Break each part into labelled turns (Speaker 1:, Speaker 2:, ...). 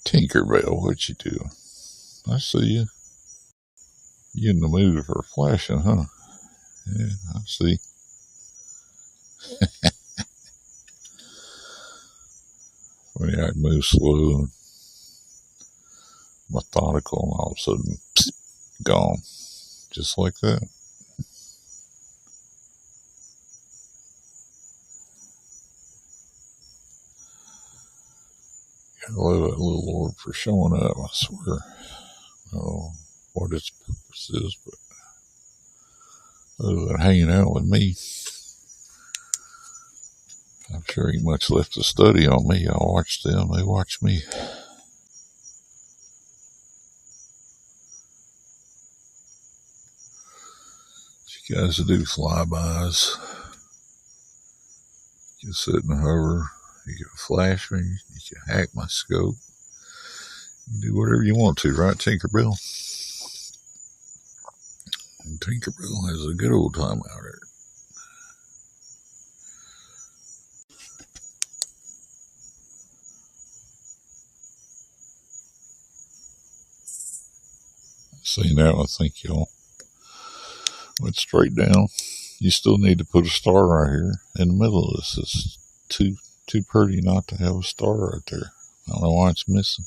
Speaker 1: Tinkerbell, what you doing? I see you. You in the mood for flashing, huh? Yeah, I see. When I move slow and methodical, and all of a sudden, psst, gone. Just like that. I love that little orb for showing up, I swear. I don't know what its purpose is, but other than hanging out with me, I'm sure ain't much left to study on me. I watch them, they watch me. You guys that do flybys, you can sit and hover, you can flash me, you can hack my scope, you can do whatever you want to, right, Tinkerbell? And Tinkerbell has a good old time out there. See, now I think y'all went straight down. You still need to put a star right here in the middle of this. It's too pretty not to have a star right there. I don't know why it's missing.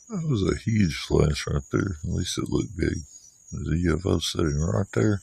Speaker 1: That was a huge flash right there. At least it looked big. There's a UFO sitting right there.